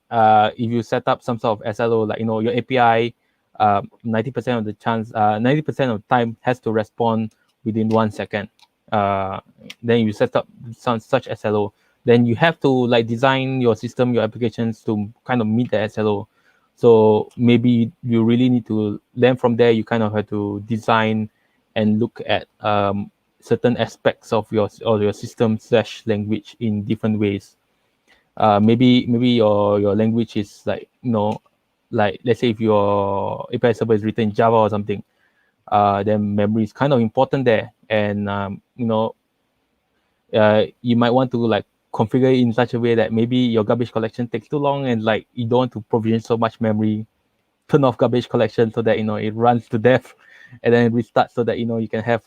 if you set up some sort of SLO, like your API, 90% of the chance, 90% of time has to respond within 1 second. Then you set up such SLO. Then you have to like design your system, your applications to kind of meet the SLO. So maybe you really need to then from there you kind of have to design and look at certain aspects of your system / language in different ways. Maybe your language is like like let's say if your API server is written in Java or something, then memory is kind of important there, and you might want to like configure it in such a way that maybe your garbage collection takes too long and like you don't want to provision so much memory. Turn off garbage collection so that it runs to death and then restart so that you can have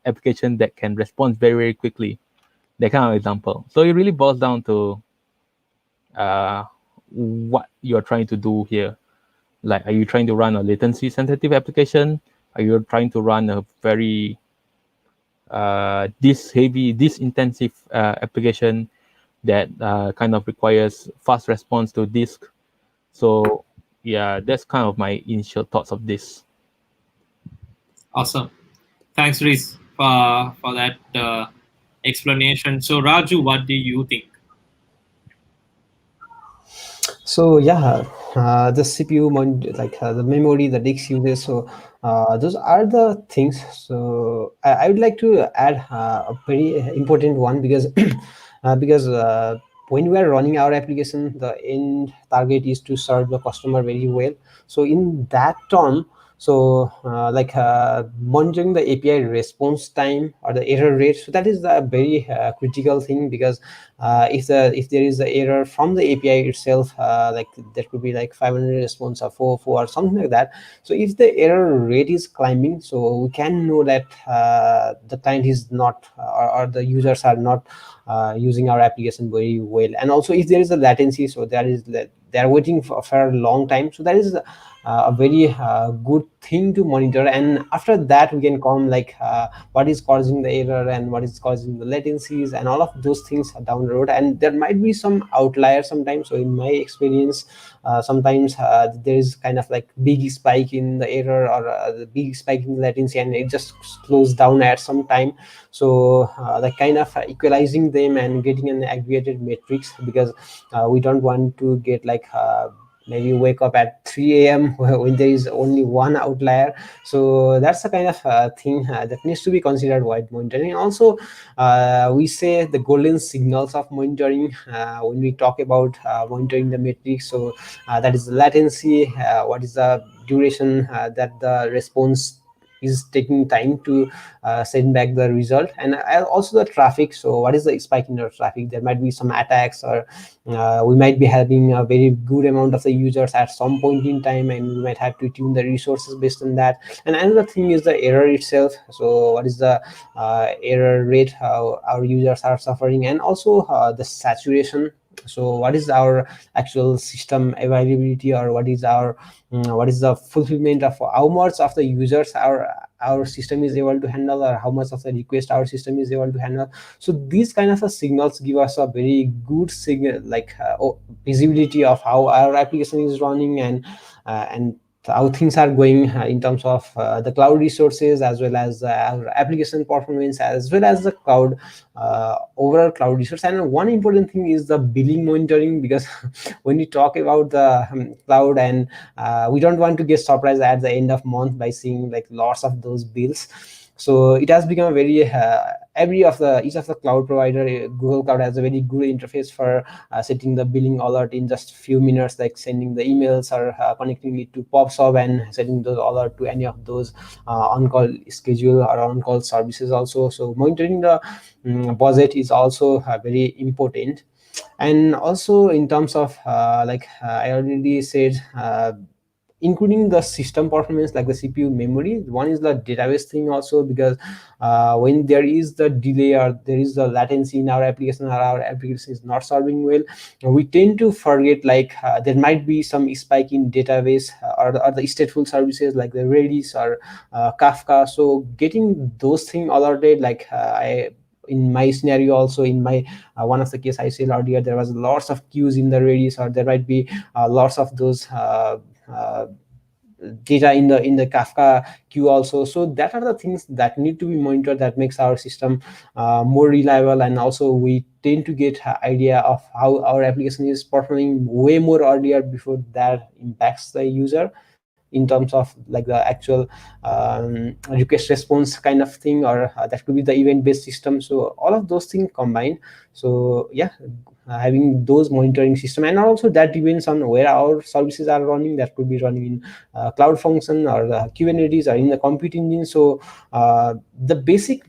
application that can respond very, very quickly. That kind of example. So it really boils down to what you're trying to do here. Like, are you trying to run a latency sensitive application? Are you trying to run a very this intensive application that kind of requires fast response to disk? So yeah, that's kind of my initial thoughts of this. Awesome. Thanks, Riz, for that explanation. So, Raju, what do you think? So yeah, the CPU, like the memory, the disk uses. So those are the things. So I would like to add a very important one because because when we are running our application, the end target is to serve the customer very well. So in that term, so like monitoring the API response time or the error rate, so that is a very critical thing, because if there is an error from the API itself, like there could be like 500 response or 404 or something like that. So if the error rate is climbing, so we can know that the client is not or the users are not using our application very well. And also if there is a latency, so there is that they are waiting for a long time, so that is a very good thing to monitor. And after that we can come like what is causing the error and what is causing the latencies and all of those things down the road. And there might be some outliers sometimes. So in my experience, sometimes there is kind of like big spike in the error or the big spike in latency, and it just slows down at some time. So like kind of equalizing them and getting an aggregated matrix, because we don't want to get like maybe wake up at 3 a.m. when there is only one outlier. So that's the kind of thing that needs to be considered while monitoring. Also, we say the golden signals of monitoring when we talk about monitoring the metrics. So that is the latency, what is the duration that the response is taking time to send back the result, and also the traffic. So what is the spike in the traffic? There might be some attacks, or we might be having a very good amount of the users at some point in time, and we might have to tune the resources based on that. And another thing is the error itself. So what is the error rate, how our users are suffering, and also the saturation. So what is our actual system availability, or what is the fulfillment of how much of the users our system is able to handle, or how much of the request our system is able to handle. So these kind of signals give us a very good signal, like visibility of how our application is running, and how things are going in terms of the cloud resources, as well as our application performance, as well as the cloud overall cloud resource. And one important thing is the billing monitoring, because when we talk about the cloud, and we don't want to get surprised at the end of month by seeing like lots of those bills. So it has become a very each of the cloud provider, Google Cloud has a very good interface for setting the billing alert in just few minutes, like sending the emails or connecting it to PubSub and setting those alert to any of those on-call schedule or on-call services also. So monitoring the budget is also very important. And also in terms of I already said including the system performance like the CPU memory. One is the database thing also, because when there is the delay or there is the latency in our application, or our application is not serving well, we tend to forget like there might be some spike in database or the stateful services like the Redis or Kafka. So getting those things alerted, like I in my scenario also, in my one of the case I said earlier, there was lots of queues in the Redis, or there might be lots of those uh, data in the Kafka queue also. So that are the things that need to be monitored, that makes our system more reliable. And also we tend to get idea of how our application is performing way more earlier before that impacts the user, in terms of like the actual request response kind of thing, or that could be the event based system. So all of those things combined. So yeah, having those monitoring system, and also that depends on where our services are running. That could be running in cloud function or the Kubernetes or in the compute engine. So the basic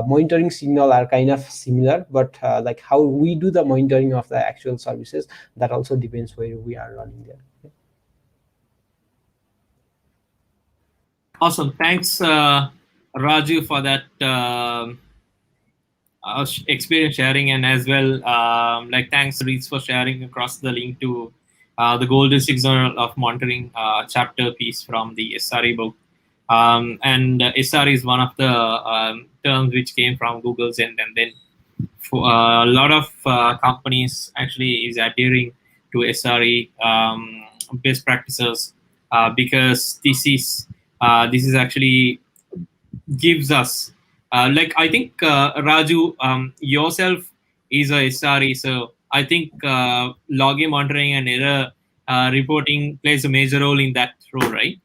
monitoring signal are kind of similar, but like how we do the monitoring of the actual services, that also depends where we are running there. Awesome. Thanks, Raju, for that experience sharing, and as well, like thanks, Reese, for sharing across the link to the Golden Signal of Monitoring chapter piece from the SRE book. And SRE is one of the terms which came from Google's end, and then for a lot of companies actually is adhering to SRE best practices, because this is actually gives us like I think Raju, yourself is a SRE, so I think login monitoring and error reporting plays a major role in that role, right?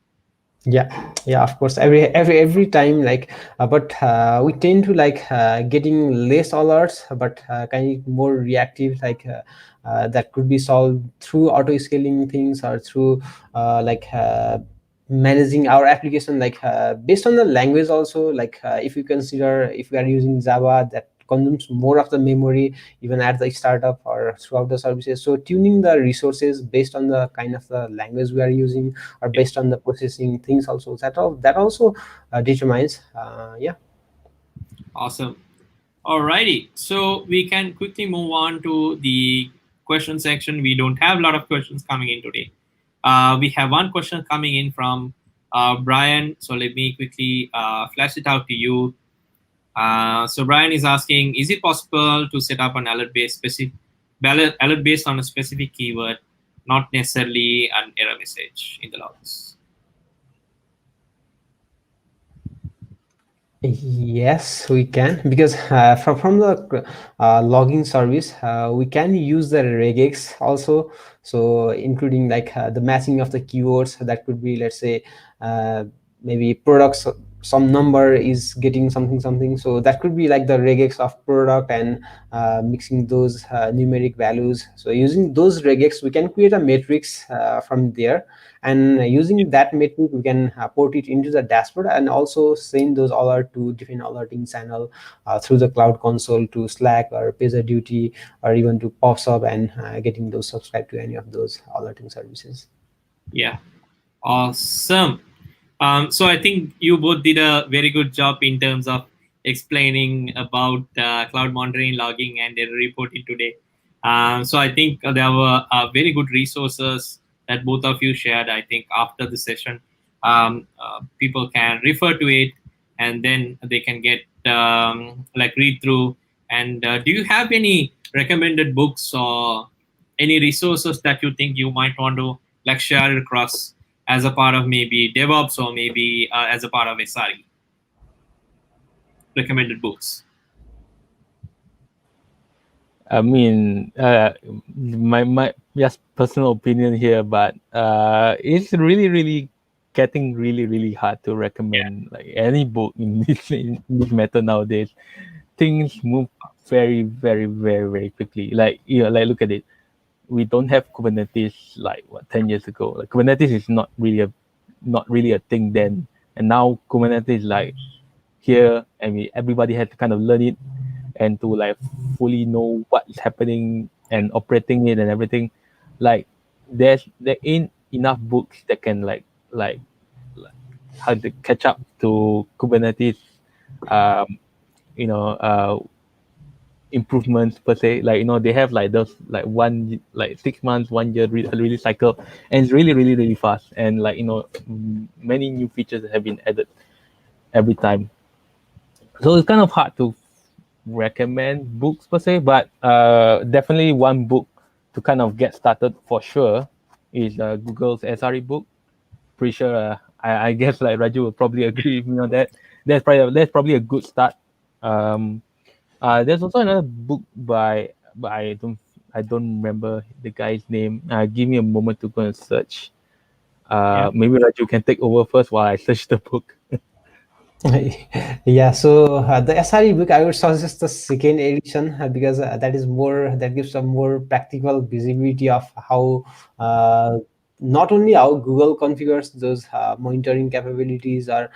Yeah, of course, every time, like but we tend to like getting less alerts, but kind of more reactive, like that could be solved through auto scaling things, or through like managing our application, like based on the language also. Like if you consider, if we are using Java, that consumes more of the memory even at the startup or throughout the services. So tuning the resources based on the kind of the language we are using, or Yeah. based on the processing things also, that also determines yeah. Awesome. Alrighty, so we can quickly move on to the question section. We don't have a lot of questions coming in today. We have one question coming in from Brian. So let me quickly flash it out to you. So Brian is asking, is it possible to set up an alert based on a specific keyword, not necessarily an error message in the logs? Yes, we can, because from the logging service, we can use the regex also. So including like the matching of the keywords, that could be, let's say, maybe products, some number is getting something something. So that could be like the regex of product, and mixing those numeric values. So using those regex, we can create a matrix from there, and using that metric we can port it into the dashboard, and also send those alert to different alerting channel through the cloud console, to Slack or PagerDuty, or even to PubSub, and getting those subscribed to any of those alerting services. Yeah, awesome. So I think you both did a very good job in terms of explaining about cloud monitoring, logging, and data reporting today. So I think there were very good resources that both of you shared. I think after the session, people can refer to it, and then they can get like read through. And do you have any recommended books or any resources that you think you might want to like share across as a part of maybe DevOps, or maybe as a part of SRE? Recommended books. I mean, my just personal opinion here, but it's really getting really hard to recommend like any book in this matter nowadays. Things move very quickly. Like, you know, like look at it. We don't have Kubernetes like what 10 years ago. Like Kubernetes is not really a thing then, and now Kubernetes is like here, and everybody had to kind of learn it and to like fully know what's happening and operating it and everything. Like there ain't enough books that can like how to catch up to Kubernetes, um, improvements per se. Like they have like those like 6 months, 1 year release cycle, and it's really really really fast. And like many new features have been added every time. So it's kind of hard to recommend books per se, but definitely one book to kind of get started for sure is Google's SRE book. Pretty sure I guess like Raju will probably agree with me on that. That's probably a good start. Um, there's also another book but I don't remember the guy's name. Give me a moment to go and search. Yeah. Maybe Raju can take over first while I search the book. Yeah, so the SRE book, I would suggest the second edition because that gives a more practical visibility of how not only how Google configures those monitoring capabilities or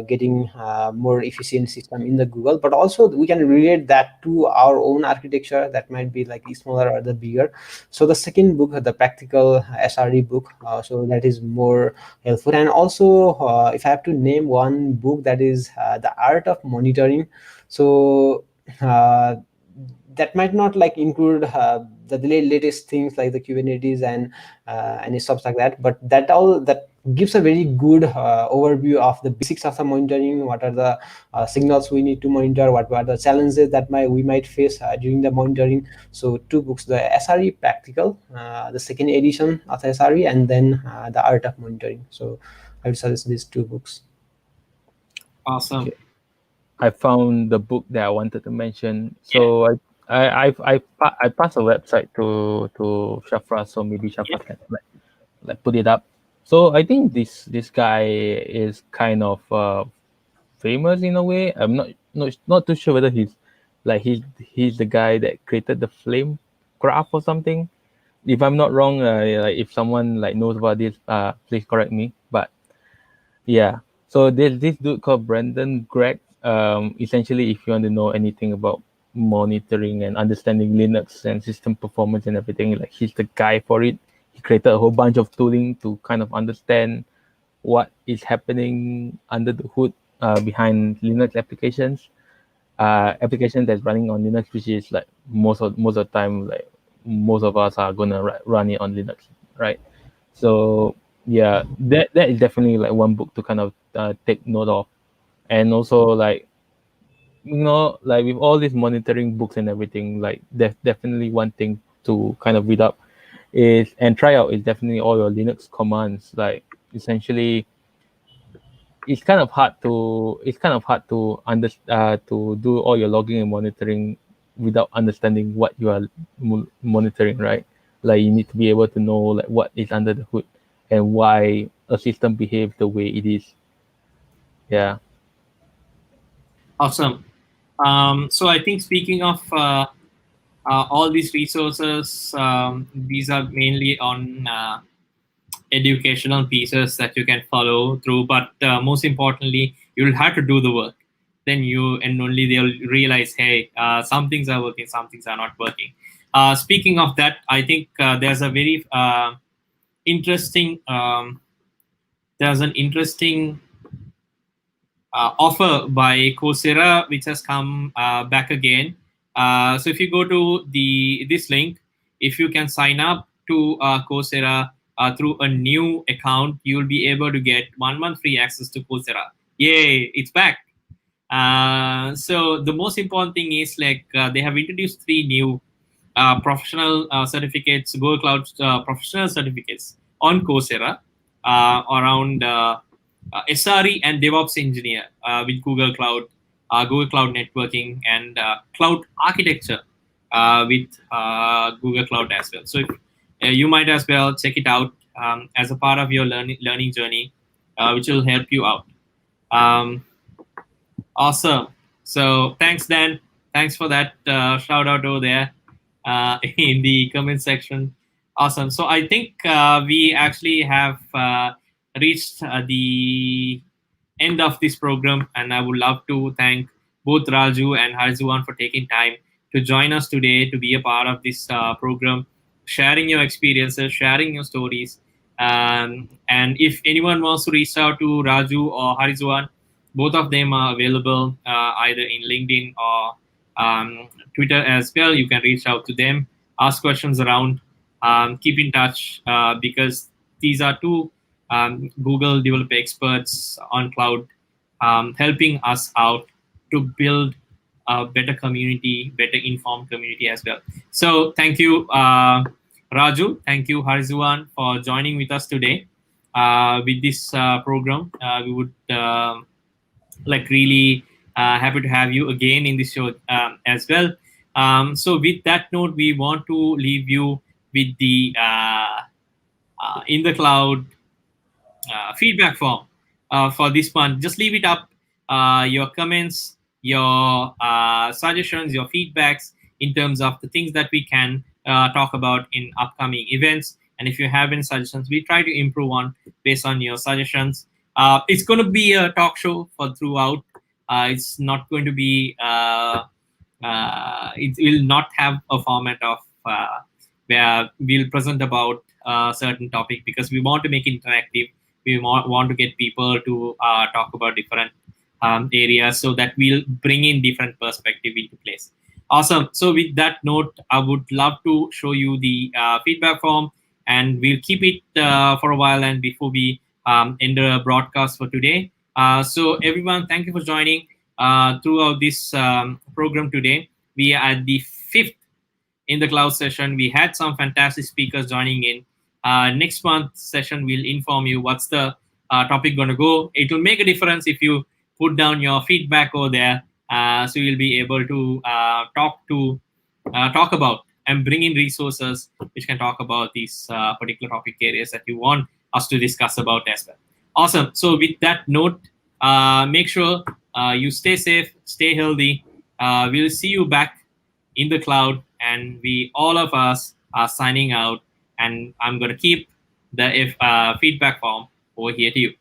getting more efficient system in the Google, but also we can relate that to our own architecture that might be like smaller or the bigger. So the second book, the practical SRE book, so that is more helpful. And also if I have to name one book, that is The Art of Monitoring. So that might not like include the latest things like the Kubernetes and stuff like that, but that gives a very good overview of the basics of the monitoring. What are the signals we need to monitor, what are the challenges that we might face during the monitoring. So two books, the SRE Practical, the second edition of SRE, and then The Art of Monitoring. So I would suggest these two books. Awesome. Okay. I found the book that I wanted to mention. So I passed a website to Shafra, so maybe Shafra can like put it up. So I think this guy is kind of famous in a way. I'm not too sure whether he's the guy that created the flame graph or something. If I'm not wrong, like if someone like knows about this, please correct me. But yeah, so there's this dude called Brandon Gregg. Essentially, if you want to know anything about monitoring and understanding Linux and system performance and everything, like he's the guy for it. He created a whole bunch of tooling to kind of understand what is happening under the hood behind Linux applications. Application that's running on Linux, which is like most of the time, like most of us are gonna run it on Linux, right? So yeah, that is definitely like one book to kind of take note of. And also like like with all these monitoring books and everything, like definitely one thing to kind of read up is and try out is definitely all your Linux commands. Like essentially it's kind of hard to to do all your logging and monitoring without understanding what you are monitoring, right? Like you need to be able to know like what is under the hood and why a system behaves the way it is. Yeah. Awesome. So I think speaking of all these resources, these are mainly on educational pieces that you can follow through, but most importantly, you'll have to do the work. Then you and only they'll realize, hey, some things are working, some things are not working. Speaking of that, I think there's a very interesting there's an interesting offer by Coursera, which has come back again. So if you go to this link, if you can sign up to Coursera through a new account, you'll be able to get 1 month free access to Coursera. Yay, it's back. So the most important thing is like they have introduced 3 new professional certificates, Google Cloud professional certificates on Coursera around SRE and DevOps engineer with Google Cloud networking, and cloud architecture with Google Cloud as well. So if, you might as well check it out as a part of your learning journey, which will help you out. Awesome. So thanks, Dan. Thanks for that shout out over there in the comment section. Awesome. So I think we actually have reached the end of this program, and I would love to thank both Raju and Hairizuan for taking time to join us today to be a part of this program, sharing your experiences, sharing your stories, And if anyone wants to reach out to Raju or Hairizuan, both of them are available either in LinkedIn or Twitter as well. You can reach out to them, ask questions around, keep in touch, because these are two Google developer experts on cloud, helping us out to build a better community, better informed community as well. So thank you, Raju. Thank you, Hairizuan, for joining with us today with this program. We would really happy to have you again in this show as well. So with that note, we want to leave you with the in the cloud feedback form for this one. Just leave it up. Your comments, your suggestions, your feedbacks in terms of the things that we can talk about in upcoming events. And if you have any suggestions, we try to improve on based on your suggestions. It's going to be a talk show for throughout. It's not going to be. It will not have a format of where we'll present about a certain topic, because we want to make it interactive. We want to get people to talk about different areas, so that we'll bring in different perspective into place. Awesome. So with that note, I would love to show you the feedback form, and we'll keep it for a while and before we end the broadcast for today. So everyone, thank you for joining throughout this program today. We are at the 5th in the cloud session. We had some fantastic speakers joining in. Next month session, we'll inform you what's the topic going to go. It will make a difference if you put down your feedback over there, so you'll be able to talk about and bring in resources which can talk about these particular topic areas that you want us to discuss about as well. Awesome. So with that note, make sure you stay safe, stay healthy. We'll see you back in the cloud, and we all of us are signing out. And I'm going to keep the feedback form over here to you.